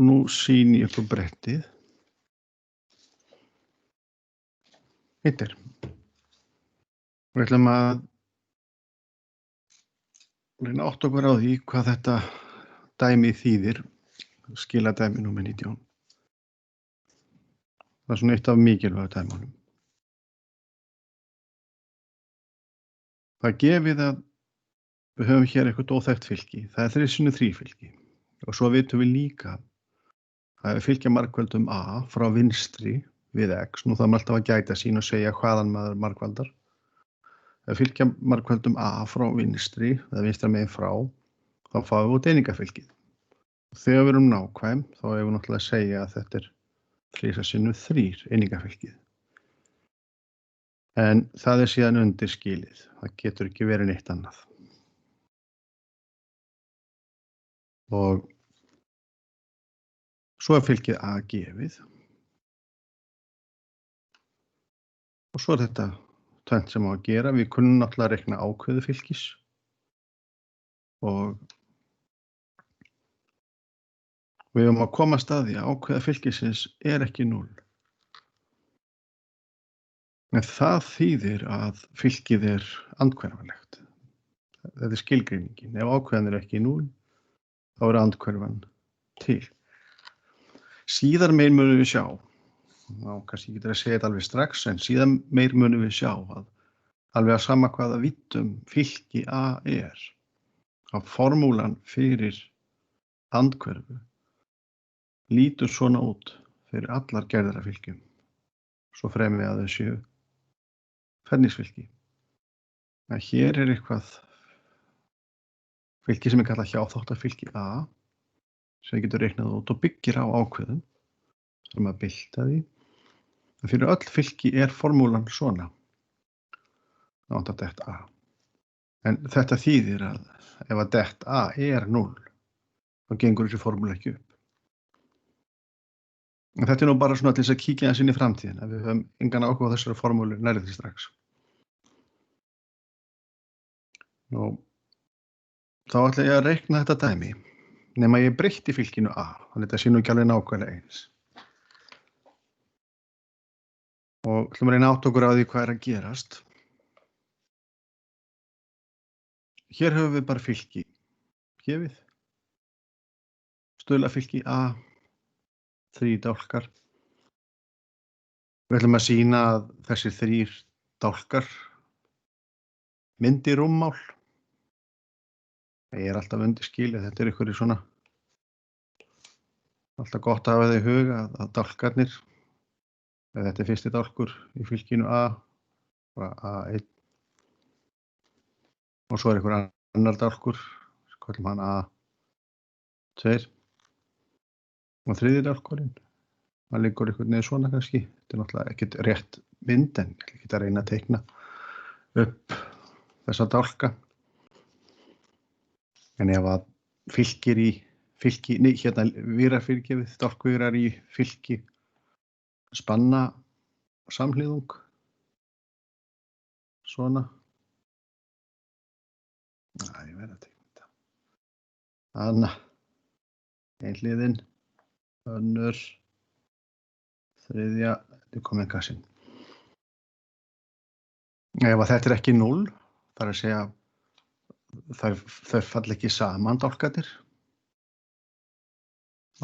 og nú sýni ég ykkur brettið. Heitir. Við ætlum að reyna átta okkur á því hvað þetta dæmi þýðir, skiladæmi númer 19. Það svona eitt af mikilvægu dæmunum. Það gefið að við höfum hér eitthvað óþekkt fylki. Það er 3×3 fylki. Og svo vitum við líka að við fylgja margföldum A frá vinstri við X. Nú þarf maður alltaf að gæta sín og segja hvaðan maður margfaldar. Ef við fylgja margföldum A frá vinstri, eða vinstra megin frá, þá fáum við út einingafylkið. Þegar við erum nákvæm, þá hefur við náttúrulega að segja að þetta er 3×3 einingafylkið. En það er síðan undir skilið. Það getur ekki verið neitt annað. Og svo er fylkið A gefið. Og svo er þetta tvennt sem á að gera. Við kunnum náttúrulega að reikna ákveðu fylkis. Og við höfum að koma að staði að ákveða fylkisins er ekki 0. En það þýðir að fylkið er andhverfanlegt. Þetta er skilgreiningin. Ef ákveðan er ekki 0, þá er andhverfan til. Síðar meir munum við sjá, kannski getur að segja þetta alveg strax, en síðan meir munum við sjá að alveg að sama hvaða vittum fylki A er, að formúlan fyrir andhverfu lítur svona út fyrir allar gerðir af fylkjum, svo fremur að þau séu ferningsfylki. En hér er eitthvað fylki sem er kallað hjáþáttafylki A, sem getur reiknað út og byggir á ákveðum, sem að bylta því. En fyrir öll fylki er formúlan svona, nátt að dett A. En þetta þýðir að ef að dett A er 0, þá gengur þessi formúla ekki upp. En þetta er nú bara svona til þess að kíkja þess inn í framtíðina. Við höfum engan áhuga á þessari formúlu nærri því strax. Nú, þá ætla ég að reikna þetta dæmi, nema ég breytti fylkinu A, þannig að þetta sé nú ekki alveg nákvæmlega eins. Og ætlum að reyna átta okkur á því hvað er að gerast. Hér höfum við bara fylki gefið. Stuðlafylki A, 3 dálkar. Við ætlum að sýna að þessir 3 dálkar myndi rúmmál. Ég er alltaf undir skilið, þetta er ykkur í svona. Alltaf gott að hafa það í huga að dálkarnir, þetta er fyrsti dálkur í fylkinu A, A1. Og svo er ykkur annar dálkur, kallum hann A2. Og þriðji dálkurinn, hann liggur ykkur niður svona kannski. Þetta er náttúrulega ekkert rétt mynd, en ég get að reyna að teikna upp þessa dálka. En ef að hérna vírafyrirgefið, dálkvírar í fylki spanna samhlýðung, svona. Ég verð að teikna þetta. Anna, ein hliðin, önnur, þriðja, þetta er komin kassinn. Ef að þetta er ekki 0, það er að segja þau falla ekki saman dálkarnir,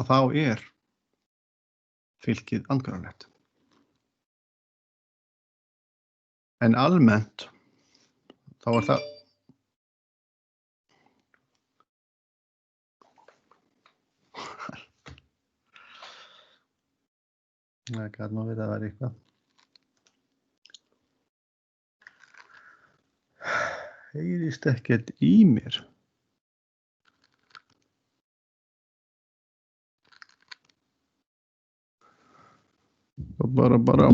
og þá er fylkið andhverfanlegt. En almennt þá er það það gat nú verið að vera eitthvað. Heyrist ekkert í mér. Bara.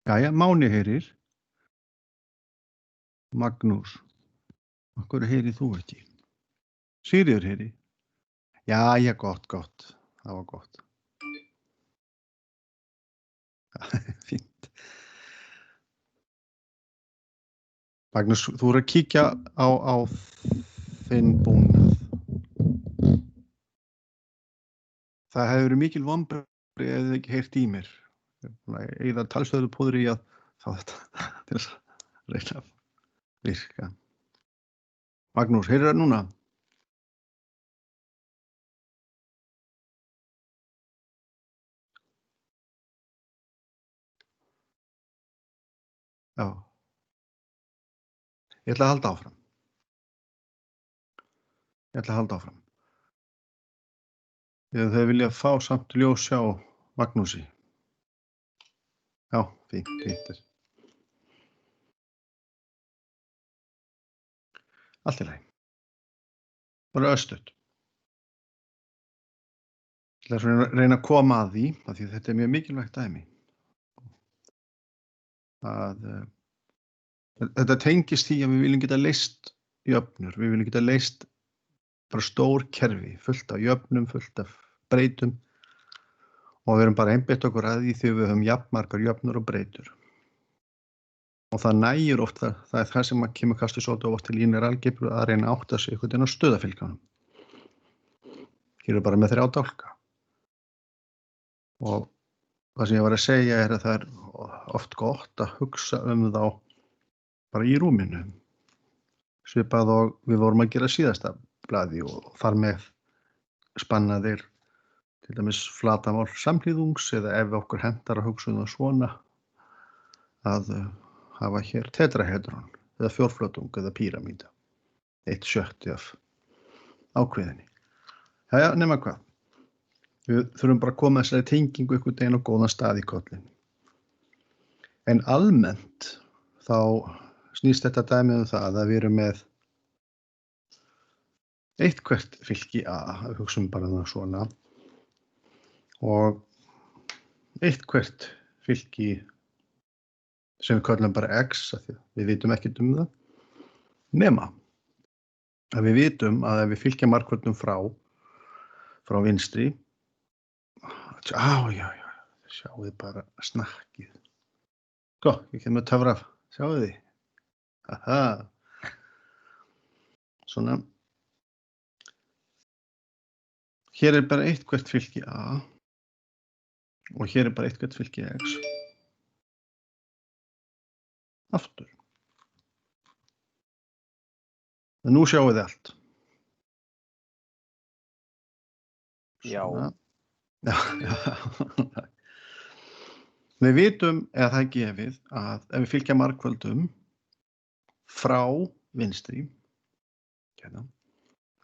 Jæja, Máni heyrir. Magnús. Af hverju heyrir þú ekki? Sigríður heyri. Jæja, gott. Það var gott. Fínt. Magnús, þú voru að kíkja á þinn búnað. Það hefur verið mikil vonbrigði ef þið ekki heyrt í mér. Eða talstöðu púður í að fá þetta til þess að reyna að virka. Magnús, heyrðu það núna? Já. Ég ætla að halda áfram. Þau vilja fá samt ljós hjá Magnúsi. Já, fínt. Allt í lagi. Bara östutt. Ég ætla að reyna að koma að því, af því þetta er mjög mikilvægt dæmi. Þetta tengist því að við viljum geta leyst jöfnur, við viljum geta leyst bara stór kerfi, fullt af jöfnum, fullt af breytum og við erum bara einbeitt okkur að því þegar við höfum jafnmargar jöfnur og breytur. Og það nægir oft, það er það sem að kemur kastu svolítið oft til linear algebru að reyna að átta sig einhvern veginn á stöðafylgjunum. Hér er bara með 3 dálka. Og það sem ég var að segja er að það er oft gott að hugsa þá bara í rúminu. Svipað og við vorum að gera síðasta blaði og þar með spannaðir til dæmis flatamál samhlýðungs eða ef okkur hentar að hugsa það svona að hafa hér tetrahedron eða fjórflötung eða píramída. 1/6 af ákveðinni. Jæja, nema hvað. Við þurfum bara að koma þessari tengingu einhvern veginn á góðan stað í kollin. En almennt þá snýst þetta dæmi það að við erum með eitthvert fylki A, við hugsum bara það svona, og eitthvert fylki sem við köllum bara X, af því við vitum ekkert það, nema að við vitum að ef við fylkja markvörðum frá vinstri, já, sjáu þið bara snakkið. Ég kemur að töfra af, sjáu þið. Aha. Svona. Hér er bara eitthvert fylki A og hér er bara eitthvert fylki X. Aftur. En nú sjáu þið allt. Svona. Já. Við vitum, eða það er gefið, að ef við fylkja margföldum frá vinstri, hérna,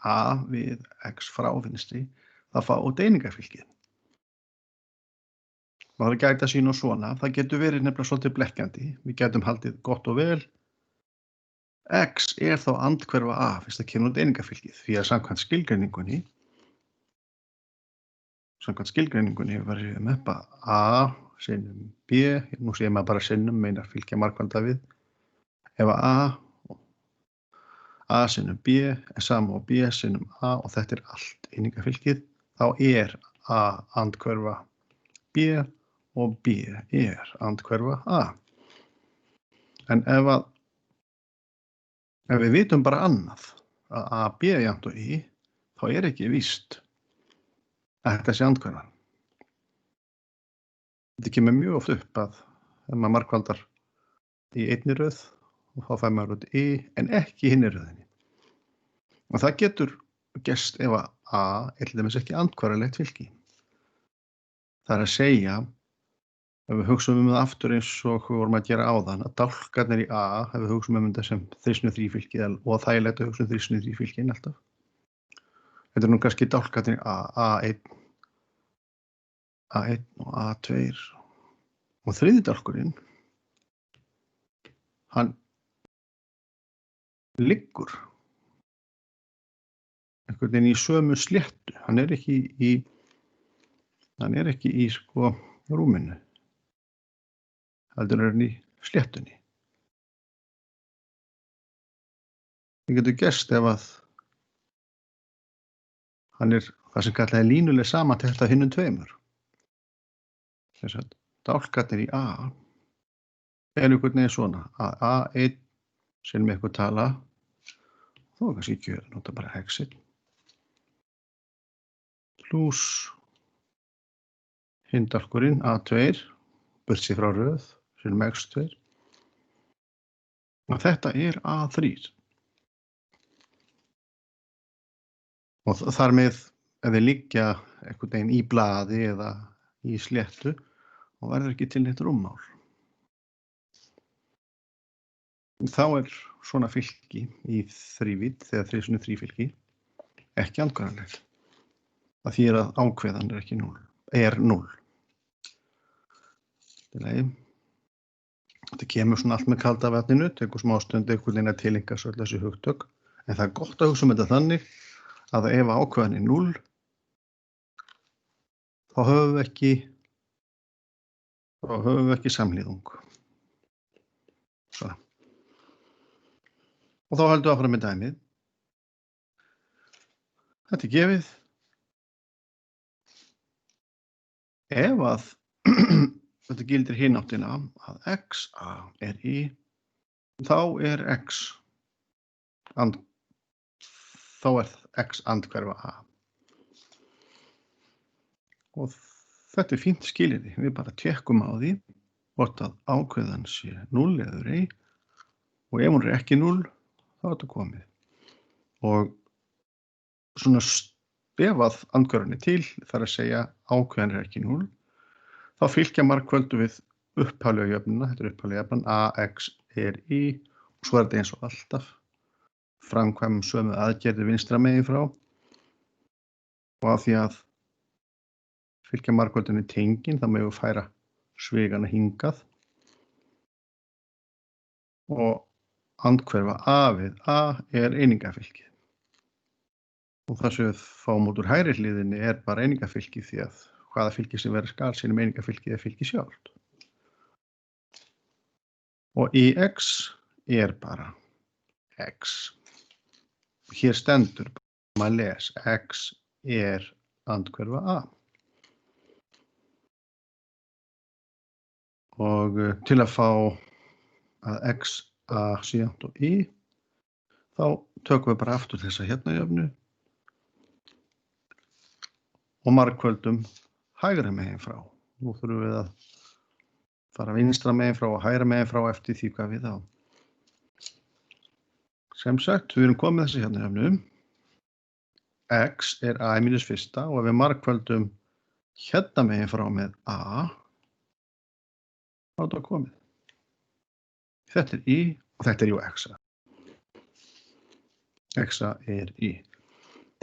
A við X frá vinstri, það fá einingafylkið. Og það gæti að sína svona, það getur verið nefnilega svolítið blekkjandi. Við getum haldið gott og vel. X er þá andhverfa A, fyrst það kemur einingafylkið, því að samkvæmt skilgreiningunni var ég að meppa A sinnum B, nú segir maður bara sinnum, meinar fylkja margfalda við. Ef A sinnum B er sama og B sinnum A og þetta er allt einingafylkið, þá er A andhverfa B og B er andhverfa A. En ef við vitum bara annað, að A, B jafnt og I, þá er ekki víst að þetta sé andhverfan. Þetta kemur mjög oft upp að ef maður margfaldar í einni röð og þá fær maður út I en ekki í hinni röðinni. Og það getur gerst ef að A er til dæmis ekki andhverfalegt fylki. Það er að segja, ef við hugsum það aftur eins og við vorum að gera áðan, að dálkarnir í A, ef við hugsum þetta sem 3/3 fylki og þægilegt að hugsa 3/3 fylkin alltaf. Þetta er nú kannski dálkarnir í A1 og A2 og þriði dálkurinn, hann liggur einhvern veginn í sömu sléttu, hann er ekki í sko rúminu, heldur er hann í sléttunni. Það getur gerst ef að hann er það sem kallaði línuleg samantekt af hinnum tveimur. Þess að dálkarnir í A er einhvern veginn svona að A1 sinnum eitthvað tala, þá er kannski ekki að nota bara exit, pluss hindálkurinn A2, burtséð frá röð, sinnum x2, og þetta er A3. Og þar með, ef þeir liggja einhvern veginn í blaði eða í sléttu, og verður ekki til neitt rúmmál. Þá er svona fylki í þrívídd, þegar 3×3 fylki, ekki andhverfanlegt. Það þýðir að ákveðan er ekki 0, er 0. Þetta kemur svona allt með kalda vatninu, tekur smá stund einhvern veginn að tileinkar svo öll þessi hugtök, en það er gott að hugsa þetta þannig að ef ákveðan er 0, þá höfum við ekki samhlýðung. Svona. Og þá höldum við áfram með dæmið. Þetta er gefið. Ef að þetta gildir hinn áttina að xa er í, þá er x andhverfa a. Og þetta er fínt skilyrði. Við bara tékkum á því hvort að ákveðan sé 0 eða ei, og ef hún er ekki 0, þá er þetta komið. Og svona ef að andhverfan er til, þar að segja ákveðan er ekki 0, þá fylgja margföldu við upphaflega jöfnuna, þetta er upphaflega jöfnan, ax er í, og svo er þetta eins og alltaf, framkvæmum sömu aðgerðir vinstra megin frá, og af því að fylgja margföldunni tengin, þá megum við færa svigana hingað, og andhverfa a við a er einingafylkið. Og það sem við fáum út úr hægri hliðinni er bara einingafylkið, því að hvaða fylki sem verður skal sínum einingafylkið er fylki sjálft. Og í x er bara x. Hér stendur, maður les, x er andhverfa a. Og til að fá að xa sé jafnt og y, þá tökum við bara aftur þessa hérna jöfnu og margföldum hægra megin frá. Nú þurfum við að fara vinstra megin frá og hægra megin frá eftir því hvað við á. Sem sagt, við erum komið þessi hérna jöfnu. X er a mínus fyrsta, og ef við margföldum hérna megin frá með a, þá er þetta komið. Þetta er y og þetta er jú xa. Xa er y.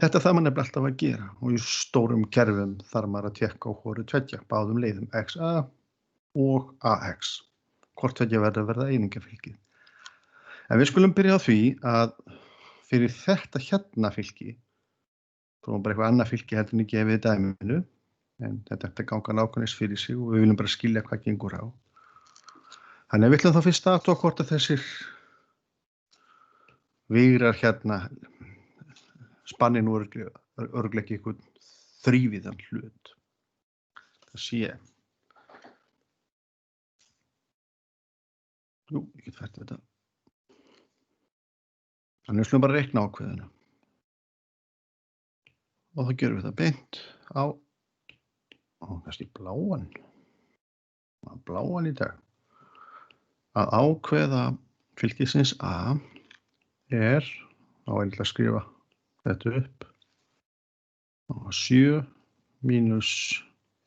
Þetta þarf maður nefnilega alltaf að gera, og í stórum kerfum þarf maður að tékka á hvoru tveggja, báðum leiðum xa og ax. Hvort tveggja verður að verða einingafylkið. En við skulum byrja á því að fyrir þetta hérna fylki, þá er bara eitthvað annað fylki heldur en gefið í dæminu, en þetta ganga nákvæmlega fyrir sig og við viljum bara skilja hvað gengur á. Þannig að við ætlum þá fyrst að athuga hvort að þessir vigrar hérna spanni nú örugglega ekki einhvern þrívíðan hlut. Það sé. Jú, ég get fært þetta. Þannig við slum bara reikna ákveðina. Og þá gerum við það beint á, kannski bláan. Bláan í dag. Að ákveða fylkisins a er, þá er ég að skrifa þetta upp, 7 mínus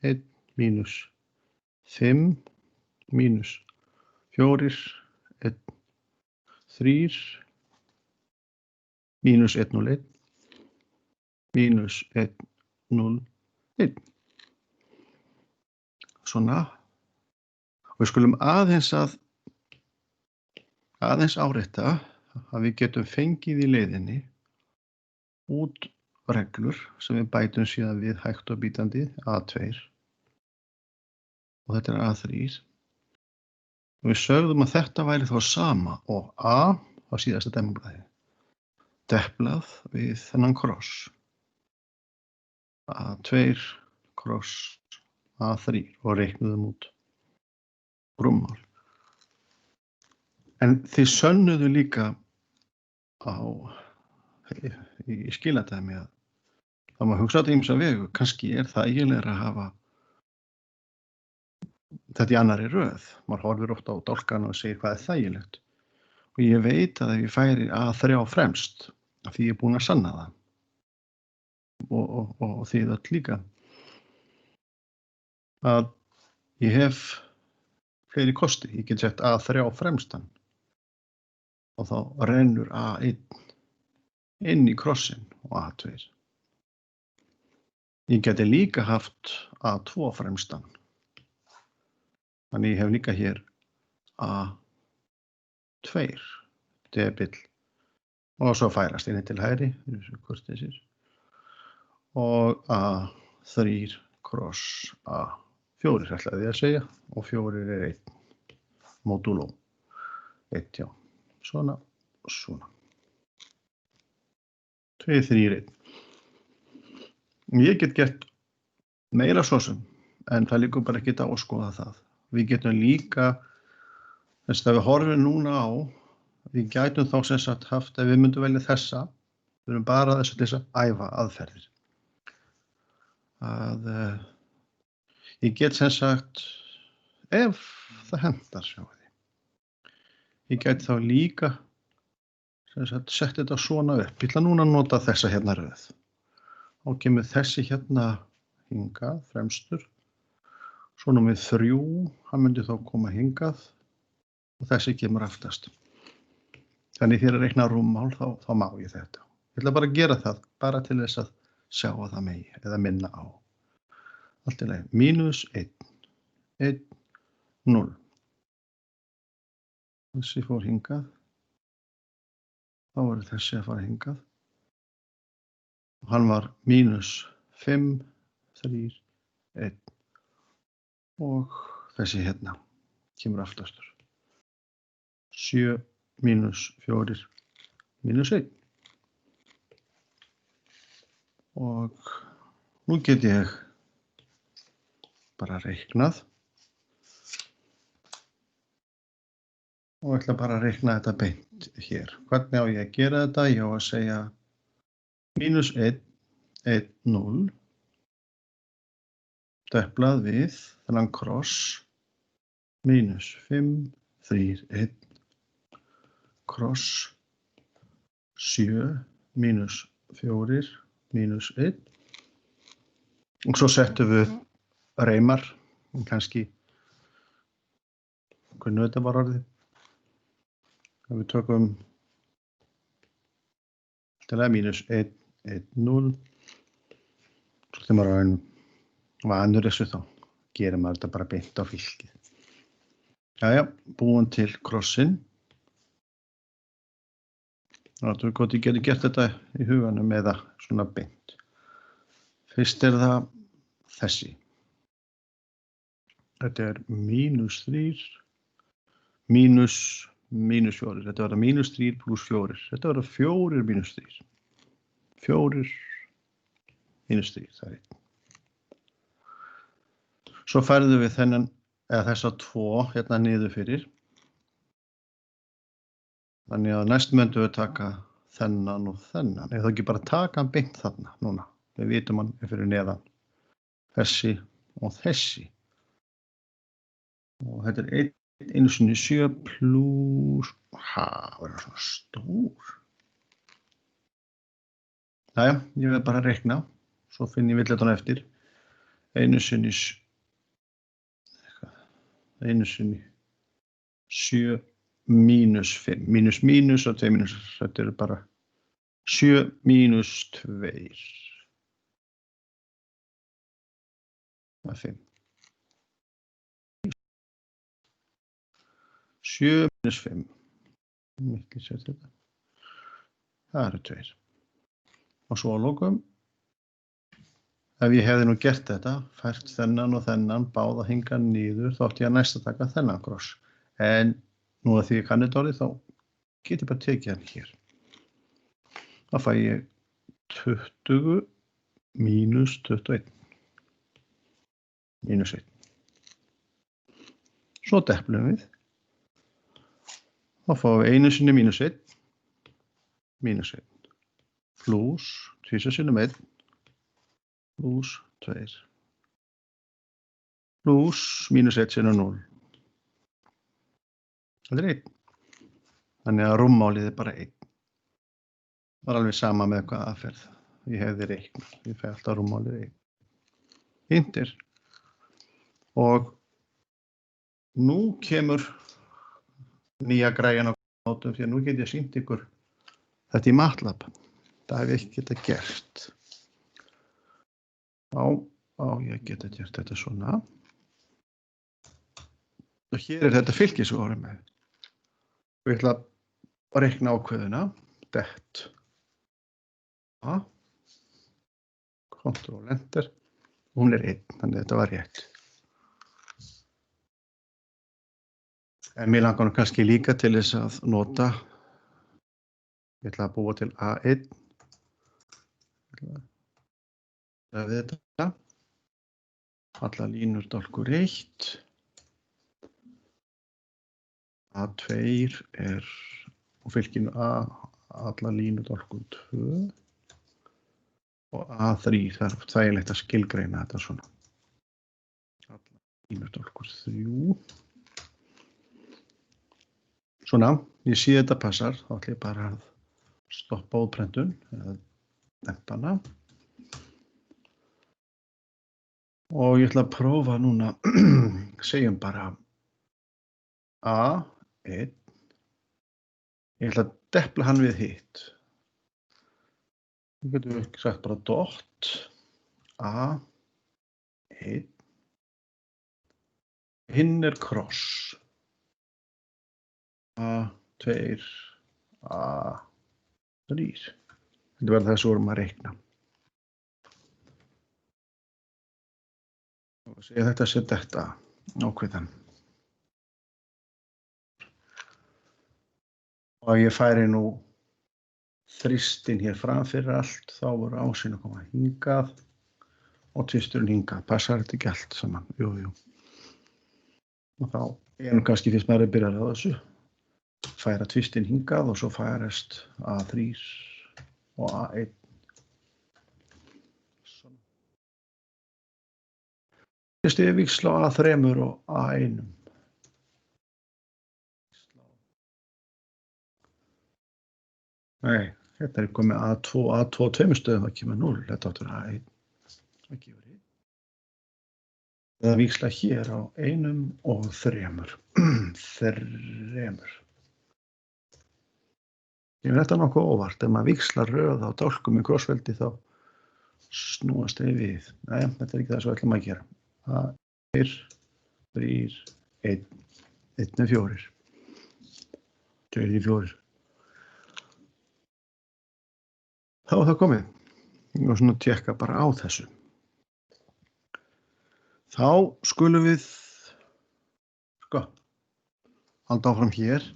1 mínus 5 mínus 4 1 3 mínus 1 0 1 mínus 1 0 1. Svona. Og við skulum aðeins árétta að við getum fengið í leiðinni út reglur sem við bætum síðan við hægt og bítandi A2 og þetta er A3 og við sögðum að þetta væri þá sama og A á síðasta dæmublaði deplað við þennan kross A2 kross A3 og reiknuðum út rúmmál. En þið sönnuðu líka í skiladæmi að það má hugsa þetta ýmsa vegu. Kannski það eiginlega að hafa þetta í annarri röð. Maður horfir ofta á dálkana og segir hvað þægilegt. Og ég veit að ef ég færi A3 fremst, að því ég búin að sanna það. Og þið öll líka. Að ég hef fleiri kosti. Ég get sett A3 fremstan. Og þá rennur A1 inn í krossin og A2. Ég geti líka haft A2 fremstan. Þannig ég hef líka hér A2 debill og svo færast inn til hægri og A3 kross A4 ætlaði ég að segja og 4 1 módúló 1, já, svona og svona 2, 3, 1. Ég get gert meira svo sem, en það liggur bara ekki á að skoða það. Við getum líka, þess að við horfum núna á, við gætum þá sem sagt haft, ef við myndum velja þessa, við erum bara þessu til þess að æfa aðferðir. Ég get sem sagt, ef það hendar, sjáu þið. Ég get þá líka sem sagt sett þetta svona upp. Ég ætla núna að nota þessa hérna röð. Þá kemur þessi hérna hingað, fremstur. Svo númer 3, hann myndi þá koma hingað og þessi kemur aftast. Þannig þegar ég reikna rúmmál þá má ég þetta. Ég ætla bara að gera það, bara til þess að sjá að það megi eða minna á. Allt í lagi, -1, 1, 0. Þessi fór hingað. Þá verður þessi að fara hingað. Og hann var -5, 3, 1. Og þessi hérna kemur aftastur. 7 -4 -1. Og nú get ég bara reiknað. Og ætla bara að reikna þetta beint hér. Hvernig á ég að gera þetta? Ég á að segja -1, 1, 0. Deplað við þennan kross -5, 3, 1. Kross 7, -4, -1. Og svo settum við reimar, kannski, hvernig þetta var orðið. Við tökum -1, 1, 0. Svo þegar maður vanur þessu þá gerir maður þetta bara beint á fylkið. Jæja, búin til krossin. Það er gott ég geti gert þetta í huganum eða svona beint. Fyrst það þessi. Þetta er -3, -4. Þetta verður -3 + 4. Þetta verður 4 -3. 4 -3, það er 1. Svo færðum við þennan, eða þessa 2 hérna niður fyrir. Þannig að næst myndum við taka þennan og þennan. Eða ekki bara taka hann beint þarna núna. Við vitum hann fyrir neðan. Þessi og þessi. Og þetta er 1/7 plus, verður svona stór. Jæja, ég vil bara reikna. Svo finn ég villitan eftir. 1/7 -5. Mínus og 2 mínus. Þetta er bara 7 - 2. Það er 5. 7 - 5. Mikið sér þetta. Það eru 2. Og svo að lokum. Ef ég hefði nú gert þetta, fært þennan og þennan, báða hingað niður, þá átti ég að næst að taka þennan kross. En nú að því ég kann þetta orðið, þá get ég bara tekið hann hér. Þá fæ ég 20 - 21. -1. Svo deplum við. Þá fáum við einu sinni mínus 1, pluss tvisvar sinnum 1, pluss 2, pluss mínus 1 sinnum 0. Þetta 1. Þannig að rúmmálið bara 1. Það var alveg sama með hvað aðferð ég hefði reiknað. Ég fæ alltaf rúmmálið 1. Yndir. Og nú kemur nýja græjan á nótum því að nú get ég sýnt ykkur þetta í MATLAB. Það hef ég ekki getað gert. Ég geta gert þetta svona. Og hér þetta fylgi sem við vorum með. Og ég ætla að reikna ákveðuna. Det. Ctrl Enter. Hún 1, þannig þetta var rétt. En mér langar nú kannski líka til þess að nota. Ég ætla að búa til A1. Það við þetta. Alla línur dálkur 1. A2 og fylginu A, alla línur dálkur 2. Og A3, það er þægilegt að skilgreina þetta svona. Alla línur dálkur 3. Svona, ég sé þetta passar, þá ætla ég bara að stoppa útprentun, eða dempa hana. Og ég ætla að prófa núna, segjum bara A1. Ég ætla að depla hann við hitt. Við getum sagt bara dot A1. Hinn cross. A2, A3. Þetta verður það sem vorum að reikna. Og segja þetta sé þetta ákveðan. Og ég færi nú þristinn hér fram fyrir allt, þá voru ásinn að koma hingað og tvisturinn hingað. Passar þetta ekki allt saman? Jú. Og þá nú kannski fyrst maður að byrja á þessu. Færa tvistinn hingað og svo færast A3 og A1. Svona. Fyrst ég víxla á A3 og A1. Nei, þetta komið A2 tveimur stöðum, það kemur 0, þetta áttur A1. Það gefur 1. Það víxla hér á 1 og 3. 3. Ég finn þetta nokkuð óvart, ef maður víxlar röð á dálkum í krossveldi þá snúast þau við. Nei, þetta er ekki það sem við ætlum að gera. A1, 3, 1, 1 er 4. 2 er 4. Þá er það komið. Ég var svona að tjekka bara á þessu. Þá skulum við, halda áfram hér.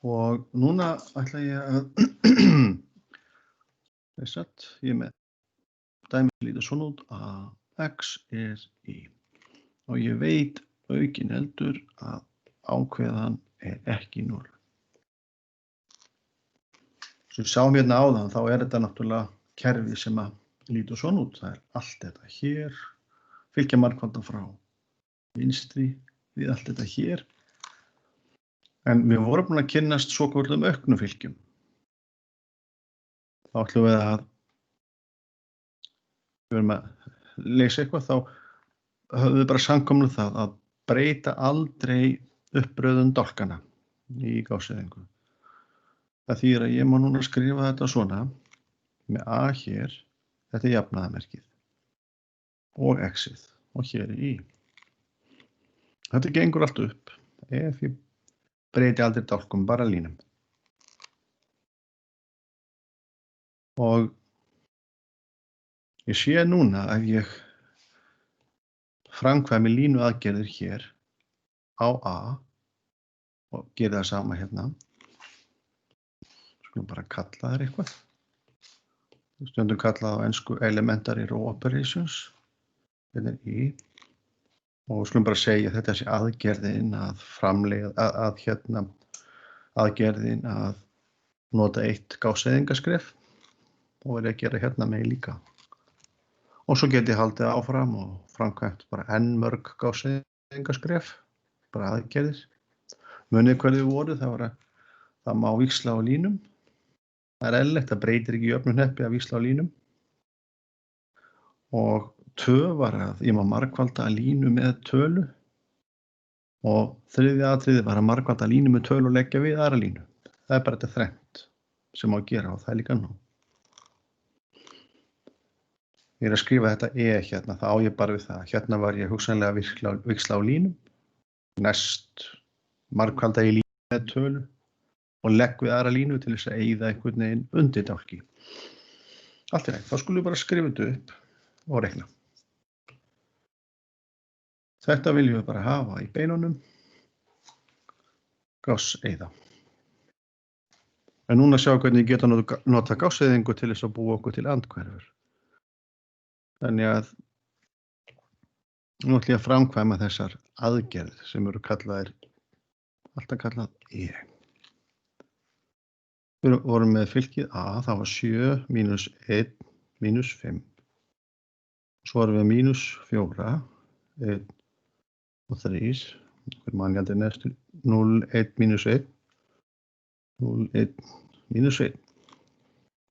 Og núna ætla ég að, ég með dæmið lítur svona út að X er Y. Og ég veit aukin eldur að ákveðan er ekki 0. Svo við sáum hérna áðan, þá er þetta náttúrulega kerfi sem að lítur svona út. Það er allt þetta hér, fylgja margfaldan frá vinstri við allt þetta hér. En við vorum búin að kynnast svokölluðum auknum fylgjum. Þá ætlum við að leysa eitthvað, þá höfum við bara samkomið það að breyta aldrei uppröðun dálkana í gásseyðingu. Það þýðir að ég má núna skrifa þetta svona, með A hér, þetta er jafnaðarmerkið, og X-ið, og hér er Y. Þetta gengur allt upp, ef ég breyti aldrei dálkum, bara línum. Og ég sé núna ef ég framkvæmi línu aðgerðir hér á A og geri það sama hérna. Skulum bara kalla þær eitthvað. Stundum kallað á ensku elementary row operations. Þetta er Y. Og við skulum bara segja þetta sé aðgerðin að framleiða, aðgerðin að nota eitt Gauss-eyðingarskref og verið að gera hérna megin líka. Og svo get ég haldið áfram og framkvæmt bara enn mörg Gauss-eyðingarskref, bara aðgerðir. Munið hverju voru, það má víxla á línum. Það eðlilegt, það breytir ekki jöfnuhneppi að víxla á línum. Og var að ég má margfalda línu með tölu. Og þriðja atriði var að margfalda línu með tölu og leggja við aðra línu. Það bara þetta þrennt sem má gera og það líka nóg. Ég að skrifa þetta hérna, það á ég bara við það. Hérna var ég hugsanlega víxla á línum. Næst margfalda ég línu með tölu og legg við aðra línu til þess að eyða einhvern veginn undir dálki. Allt í lagi, þá skulum við bara skrifa þetta upp og reikna. Þetta viljum við bara hafa í beinunum. Gauss-eyða. En núna sjá hvernig ég geta nota Gauss-eyðingu til þess að búa okkur til andhverfur. Þannig að nú ætlum ég að framkvæma þessar aðgerðir sem eru alltaf kallað E. Við vorum með fylkið A, það var 7 mínus 1 mínus 5. Svo erum við mínus 4, 1 og 3. Hver mannjandi næstu 0, 1 mínus 1, 0, 1 mínus 1.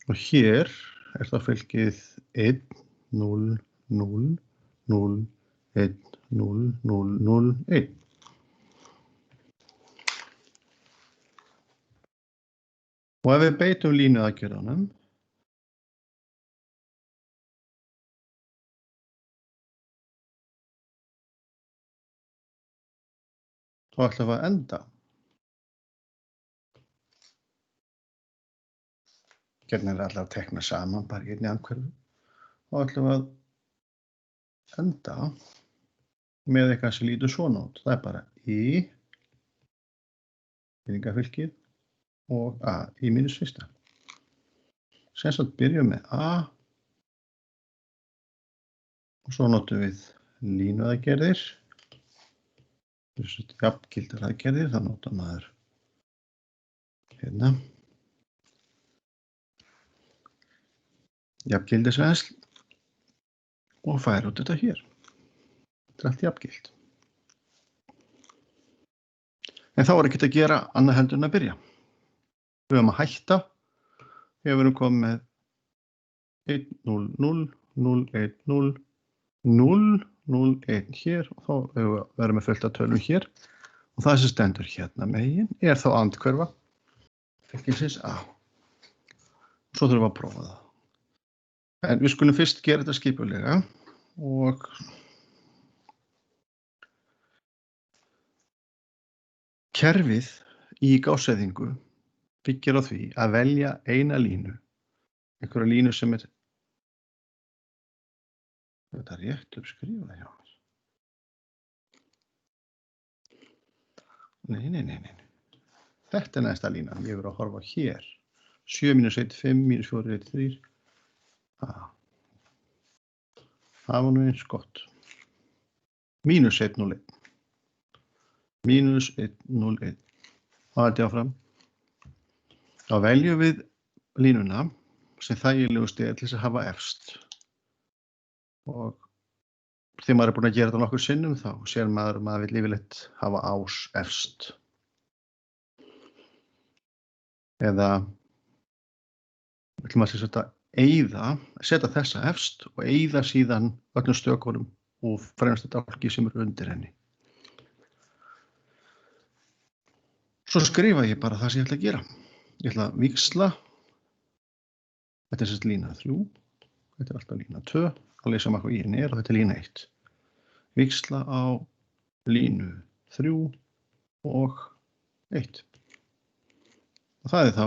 Og hér það fylkið 1, 0, 0, 0, 1, 0, 0, 0, 1. Og ef við beitum línuaðgerðunum, þá ætlum við að enda. Hérna allar að tekna saman bara í einni andhverfu. Þá ætlum við að enda með eitthvað sem lítur svona út. Það bara I, eyðingafylkið, og A í mínus 1. Sem sagt byrjum með A og svo notum við línuaðgerðir. Jafngildar aðgerðir, það notar maður hérna. Jafngildisvensl og fær út þetta hér. Þetta allt jafngild. En þá ekkert að gera annað heldur en að byrja. Við höfum að hætta þegar við erum komið með 1, 0, 0, 0, 1, 0, 0, 0, 1 hér og þá verðum við fullt af tölum hér og það sem stendur hérna megin þá andhverfa fylkisins A. Svo þurfum við að prófa það. En við skulum fyrst gera þetta skipulega og kerfið í Gauss-eyðingu byggir á því að velja eina línu, einhverja línu sem þetta rétt uppskrifað hjá mér. Nei. Þetta næsta línan, ég verið að horfa hér. 7 mínus 1, 5, mínus 4, 1, 3. Það var nú eins gott. Mínus 1, 0, 1. Mínus 1, 0, 1. Það er þetta áfram. Þá veljum við línuna sem þægilegust til þess að hafa efst. Og þegar maður búinn að gera þetta nokkur sinnum þá sér maður vill yfirleitt hafa ás efst. Eða vill maður sem sagt setja þessa efst og eyða síðan öllum stökunum og fremstu dálki sem undir henni. Svo skrifa ég bara það sem ég ætla að gera. Ég ætla að víxla, þetta sem sagt lína 3, þetta alltaf lína 2, að lesa maður hvað í henni og þetta lína 1. Víxla á línu 3 og 1. Og það þá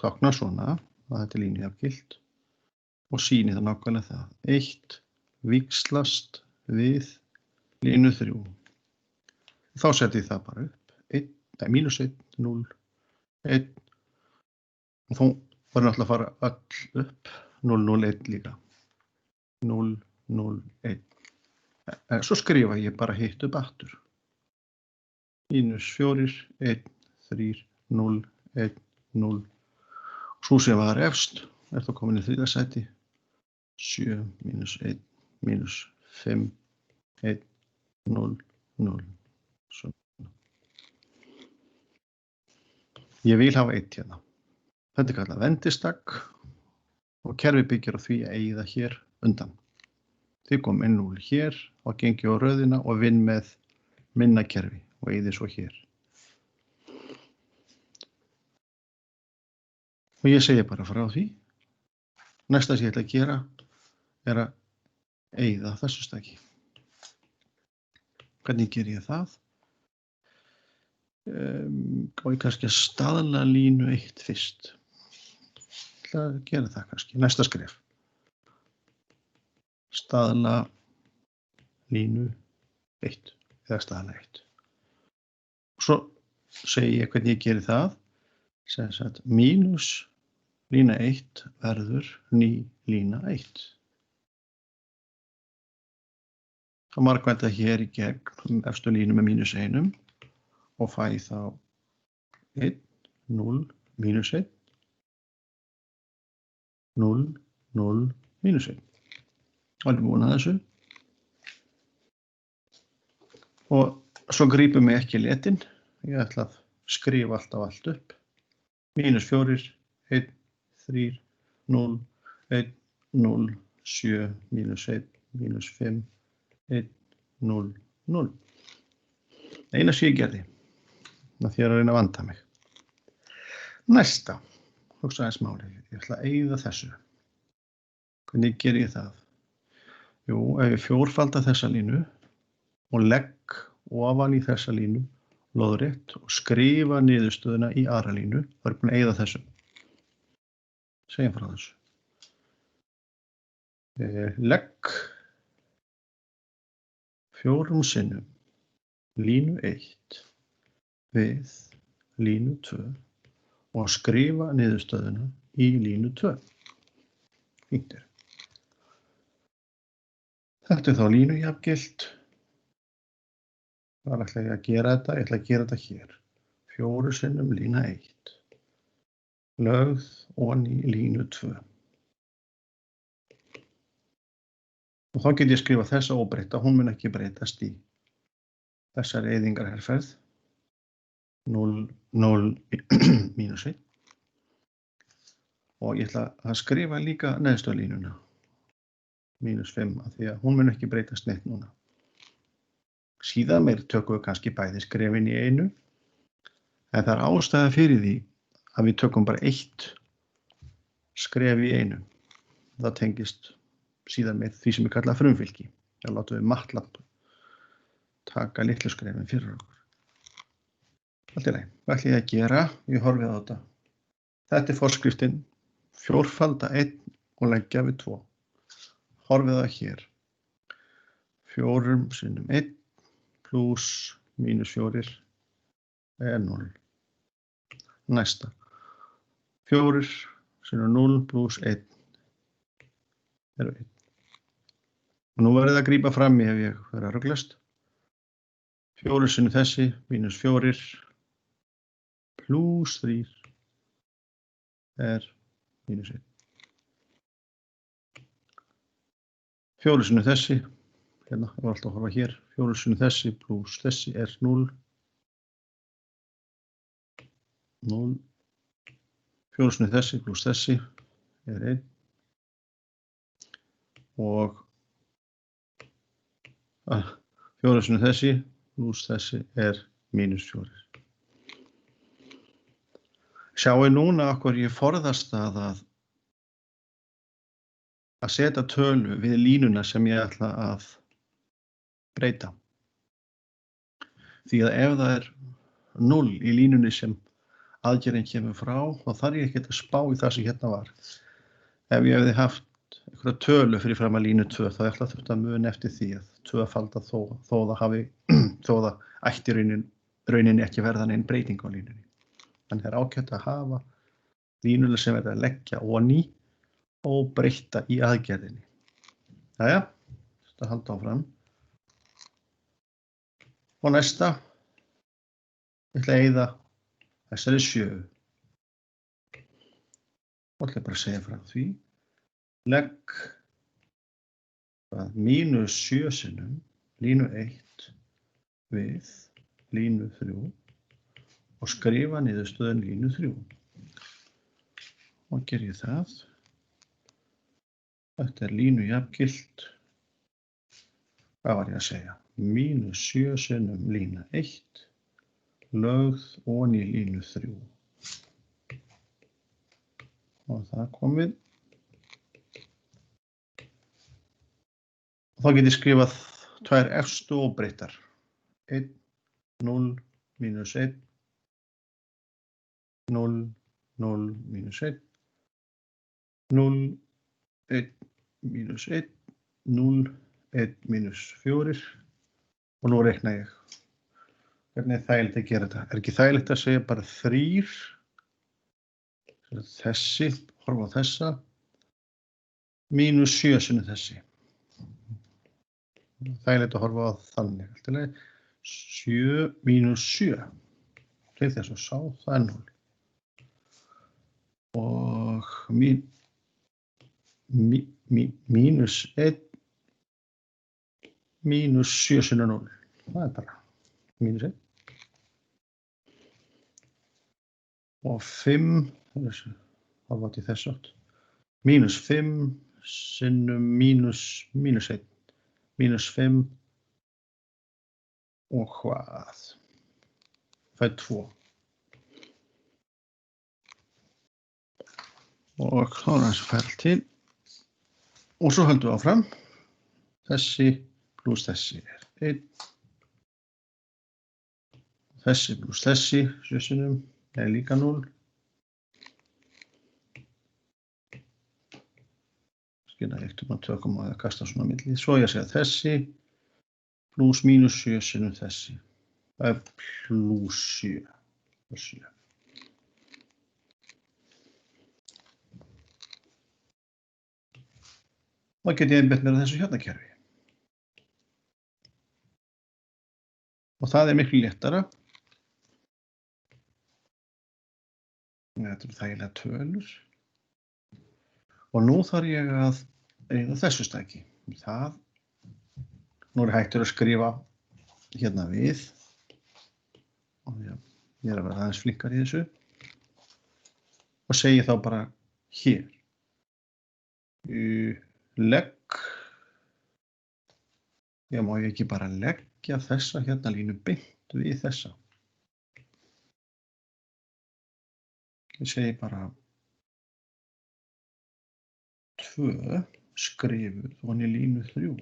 táknar svona að þetta línu jafngild og sýni það nákvæmlega það. 1 víxlast við línu 3. Þá setjum ég það bara upp. Mínus 1, 0, 1 og þá var náttúrulega að fara öll upp 0, 0, 1 líka 0, 0, 1 Svo skrifa ég bara hitt upp aftur. -4, 1, 3, 0, 1, 0. Sú sem var efst þá komin í þriðja sæti. 7, -1, -5, 1, 0, 0. Svona. Ég vil hafa 1 hérna. Þetta kallað vendistak og kerfi byggir á því að eyða hér undan. Þið komum inn 0 hér og gengi á röðina og vinn með minna kerfi og eyði svo hér. Og ég segi bara frá því. Næsta sem ég ætla að gera að eyða þessu staki. Hvernig ger ég það? Og ég kannski að staðla línu 1 fyrst. Ég ætla að gera það kannski. Næsta skref. Staðla línu 1 eða staðla 1. Svo segi ég hvernig ég geri það. Sem sagt mínus lína 1 verður ný lína 1. Það markvænta hér í gegn efstu línu með -1 og fæ þá 1, 0, -1, 0, 0, -1. Alveg búin að þessu. Og svo grípum við ekki letin. Ég ætla að skrifa alltaf allt upp. -4, 1, 3, 0, 1, 0, 7, -1, -5, 1, 0, 0. Eina sem ég gerði. Það því að reyna að vanda mig. Næsta. Hugsa aðeins málið. Ég ætla að eyða þessu. Hvernig ger ég það? Jú, ef ég fjórfalda þessa línu og legg ofan í þessa línu lóðrétt og skrifa niðurstöðuna í aðra línu, þá er búin að eyða þessu. Segjum frá þessu. Legg 4 sinnum línu 1 við línu 2 og skrifa niðurstöðuna í línu 2. Fínt er. Þetta þá línujafngilt. Hvað ætla ég að gera þetta? Ég ætla að gera þetta hér. 4 sinnum lína 1. Lögð ofan í línu 2. Og þá get ég skrifa þessa óbreytta. Hún mun ekki breytast í þessari eyðingarherferð. 0, 0, -1. Og ég ætla að skrifa líka neðstu línuna. -5, af því að hún mun ekki breytast neitt núna. Síðan meir tökum við kannski bæði skrefin í einu. En það er ástæða fyrir því að við tökum bara 1 skref í einu. Það tengist síðan með því sem við kalla frumfylki. Það látum við MATLAB taka litlu skrefin fyrir okkur. Allt í lagi. Hvað ætla ég að gera? Ég horfið á þetta. Þetta er forskriftin. Fjórfalda 1 og leggja við 2. Horfið það hér. 4 sinnum 1 pluss -4 er 0. Næsta. 4 sinnum 0 pluss 1 er 1. Og nú verður það að grípa fram í ef ég verður að ruglast. 4 sinnum þessi, -4 pluss 3 er -1. 4 sinnum þessi, hérna, ég var alltaf að horfa hér, 4 sinnum þessi pluss þessi er 0. 0. 4 sinnum þessi pluss þessi er 1. Og 4 sinnum þessi pluss þessi er -4. Sjáu núna okkur ég forðast að setja tölu við línuna sem ég ætla að breyta. Því að ef það er 0 í línunni sem aðgerðin kemur frá, þá þarf ég ekki að spá í það sem hérna var. Ef ég hefði haft einhverja tölu fyrir fram að línu 2, þá ætla þetta að muna eftir því að 2-falda þó það ætti rauninni ekki verða nein breyting á línunni. Þannig er ágætt að hafa línuna sem er að leggja ofan í og breyta í aðgerðinni. Jæja, þetta halda áfram. Og næsta, ég ætla að eyða þessari 7. Og ætla bara að segja frá því. Legg mínus 7 sinnum línu 1 við línu 3 og skrifa niðurstöðun línu 3. Og ger ég það. Þetta línu jafngilt. Hvað var ég að segja? Mínus 7 sinnum lína 1 lögð ofan í línu 3. Og það komið. Og þá get ég skrifað tvær efstu óbreyttar. 1, 0, mínus 1, 0, 0, mínus 1, 0, 1, mínus 1, 0, 1, mínus 4. Og nú reikna ég. Hvernig er þægilegt að gera þetta? Er ekki þægilegt að segja bara 3? Þessi, horfa á þessa. Mínus 7 sinnum þessi. Þægilegt að horfa á þannig. Alltaf 7 mínus 7. Hlið þess að sá, það er 0. Og mínus 1 mínus 7 sinnum 0. Það er bara mínus 1. Og 5, horfa til þess átt. Mínus 5 sinnum mínus 1. Mínus 5 og hvað? Það er 2. Og þá er þessi fælt til. Og svo höldum við áfram. Þessi pluss þessi er 1. Þessi pluss þessi, 7 sinnum, er líka 0. Skilja eitt að tökum að kasta svona milli. Svo ég að segja þessi pluss mínus 7 sinnum þessi. Það er pluss 7. Þá get ég einbeitt mér að þessu hérna kerfi. Og það er miklu léttara. Þetta eru þægilega tölur. Og nú þarf ég að eyða þessu stæki. Nú er hægt að skrifa hérna við. Og ég er að vera aðeins flinkar í þessu. Og segi þá bara hér. Legg. Má ég ekki bara leggja þessa hérna línu beint við þessa. Ég segi bara 2 skrifuð ofan í línu 3.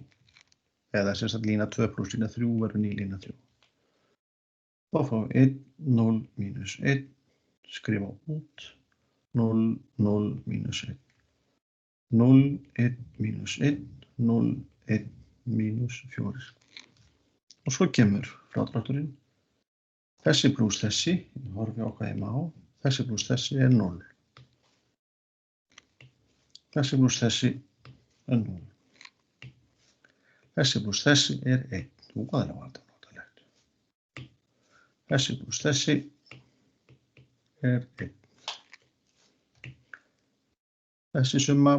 Eða sem sagt lína 2 pluss lína 3 verður ný lína 3. Þá fá 1, 0, mínus 1, skrifa út, 0, 0, mínus 1. 0, 1, mínus 1, 0, 1, mínus 4. Og svo kemur frádrátturinn. Þessi pluss þessi, ég horfi á hvað ég má, þessi pluss þessi er 0. Þessi pluss þessi er 0. Þessi pluss þessi er 1. Nú, hvað er þetta notalegt? Þessi pluss þessi er 1. Þessi summa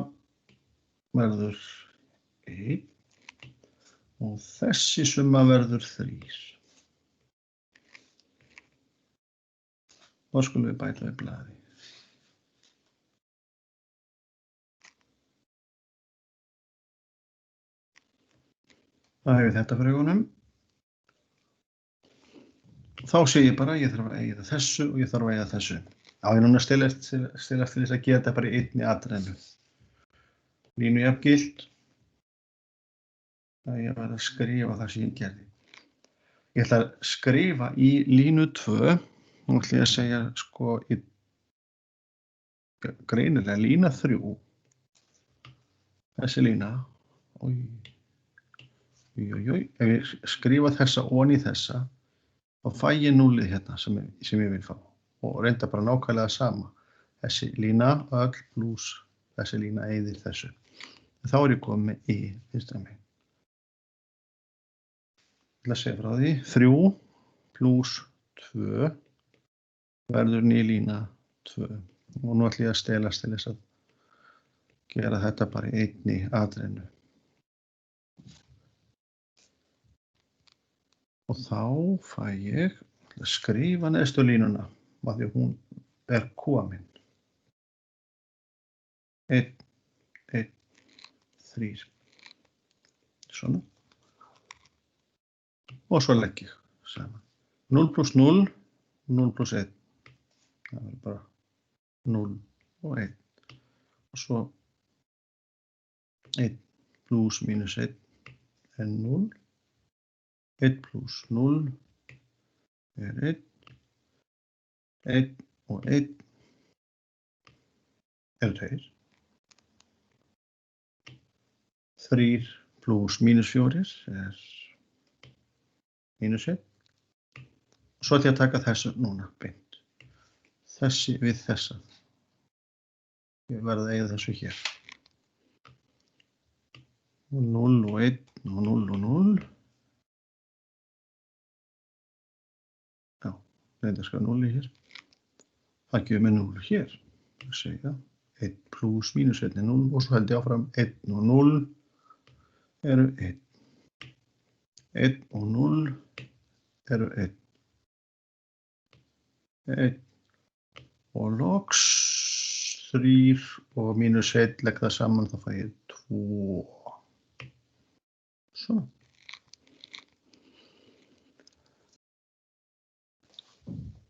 verður 1 og þessi summa verður 3. Þá skulum við bæta við blaði. Það hefur þetta fyrir augunum. Þá sé ég bara, ég þarf að eyða þessu og ég þarf að eyða þessu. Á ég núna stilast til þess að gera þetta bara í einni atriðinu. Línu jafngilt. Það ég var að skrifa það sem ég gerði. Ég ætla að skrifa í línu 2. Nú ætla ég að segja sko í greinilega lína 3. Þessi lína. Ef ég skrifa þessa ofan í þessa, þá fæ ég 0 hérna sem ég vil fá. Og reynda bara nákvæmlega sama. Þessi lína öll pluss þessi lína eyðir þessu. En þá er ég komið með í vinstra megin. ætla að segja frá því, 3 pluss 2 verður ný lína 2. Og nú ætla ég að stelast til þess að gera þetta bara í einni atriðinu. Og þá fæ ég að skrifa neðstu línuna af því hún er komin. 1, 1, 3. Svona. Og svo legg ég saman. 0 pluss 0, 0 pluss 1. Það er bara 0 og 1. Og svo 1 pluss mínus 1 er 0. 1 pluss 0 er 1. 1 og 1 er 2. 3 pluss mínus 4 er mínus 1. Og svo ætla ég að taka þessu núna beint. Þessi við þessa. Ég verði að eiga þessu hér. 0 og 1 og 0 og 0. Já, þetta skal 0 hér. Það gefur mig 0 hér. Það segja 1 pluss mínus 1 er 0 og svo held ég áfram 1 og 0 eru 1. 1 og 0 eru 1. 1 og loks 3 og mínus 1 legg það saman, þá fæ ég 2. Svona.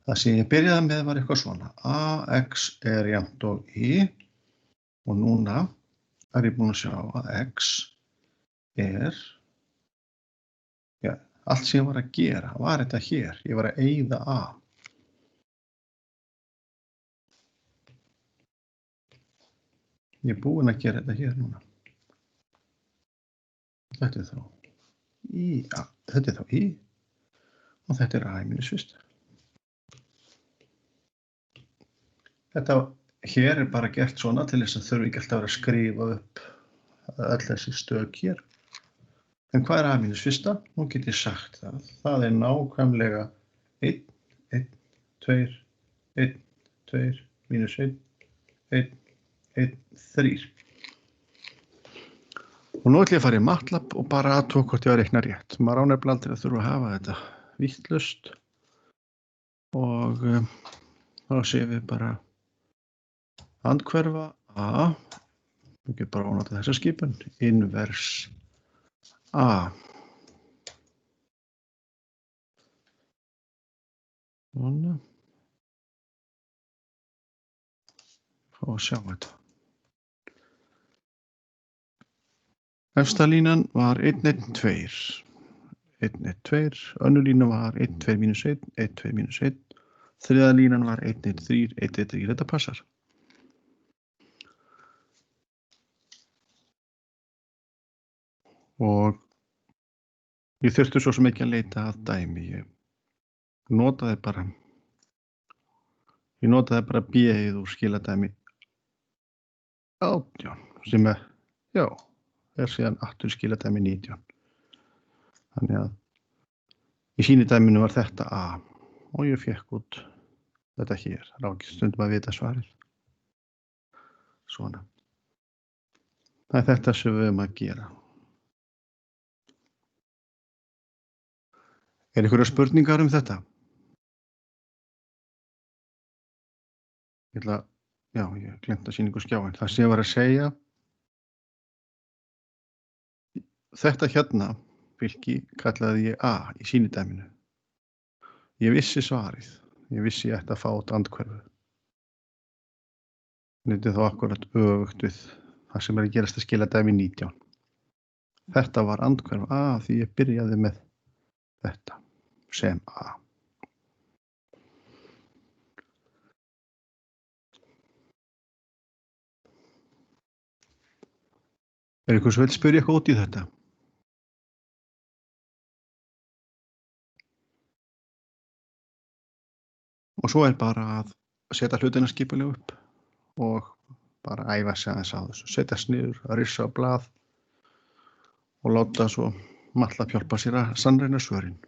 Það sem ég byrjaði með var eitthvað svona. AX er jafnt og Y og núna er ég búinn að sjá að X er, já, allt sem ég var að gera var þetta hér. Ég var að eyða A. Ég er búinn að gera þetta hér núna. Þetta er þá Y, þetta er þá Y og þetta er A í mínus 1. Þetta hér er bara gert svona til þess að þurfi ekki alltaf að vera að skrifa upp öll þessi stök hér. En hvað er A mínus 1? Nú get ég sagt það. Það er nákvæmlega 1, 1, 2, 1, 2, mínus 1, 1, 1, 3. Og nú ætlum ég að fara í MATLAB og bara athuga hvort ég var að reikna rétt. Maður á nefnilega aldrei að þurfa að hafa þetta vitlaust. Og þá séum við bara andhverfa A. Við getum bara ánátað þessa skipun. Invers A. Svona. Fá að sjá þetta. Efsta línan var 1, 1, 2. 1, 1, 2. Önnur línan var 1, 2, mínus 1, 1, 2, mínus 1. Þriðja línan var 1, 1, 3, 1, 1, 3. Þetta passar. Og ég þurfti svo sem ekki að leita að dæmi. Ég notaði bara B-ið úr skiladæmi 18 sem er, já, er síðan aftur skiladæmi 19. Þannig að í sýnidæminu var þetta A og ég fékk út þetta hér. Það er ekki stundum að vita svarið. Svona. Það er þetta sem við höfum að gera. Er einhverjar spurningar um þetta? Ég gleymdi að sýna ykkur skjáinn. Það sem ég var að segja, þetta hérna fylki kallaði ég A í sýnidæminu. Ég vissi svarið. Ég vissi ég ætti að fá út andhverfu. Þetta er þá akkurat öfugt við það sem er að gerast að skiladæmi 19. Þetta var andhverfu A því ég byrjaði með þetta sem A. Er ykkur sem vil spyrja eitthvað út í þetta? Og svo er bara að setja hlutina skipulega upp og bara æfa sig aðeins á þessu. Setjast niður, rissa á blað og láta svo MATLAB hjálpa sér að sannreyna svörin.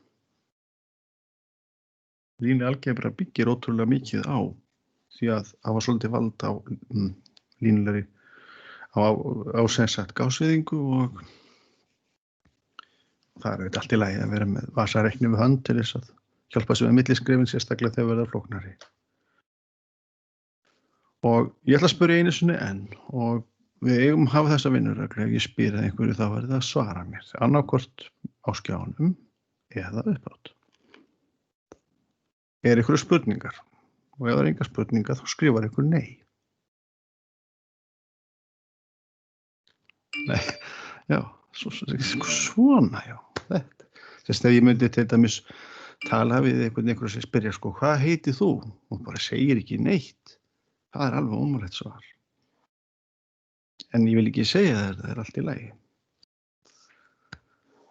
Línualgebra byggir ótrúlega mikið á því að hafa svolítið vald á línulegri á sem sagt gásviðingu og það er auðvitað allt í lagi að vera með vasareikni við hönd til þess að hjálpa sér með milliskrifin sérstaklega þegar verða flóknari. Og ég ætla að spyrja einu sinni enn og við eigum að hafa þessa vinnureglu. Ef ég spyr að einhverju þá verður það að svara mér, annaðhvort á skjánum eða uppátt. Er einhverju spurningar? Og ef það er enga spurningar þá skrifar einhver nei. Nei, já, svona, já, þetta. Þess að ég myndi til dæmis tala við einhverju sem spyrja sko, hvað heitir þú? Og bara segir ekki neitt. Það er alveg ómögulegt svar. En ég vil ekki segja það er allt í lagi.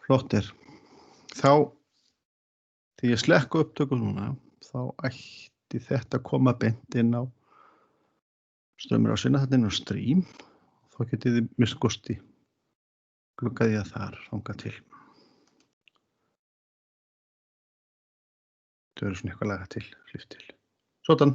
Flott er. Þá, þegar ég slekku upptöku núna, þá ætti þetta að koma beint inn á strömmurásina, þarna inn á stream. Þá getið þið miskusti gluggaði að þar þangað til. Það verður svona eitthvað laga til, hlýft til. Svona.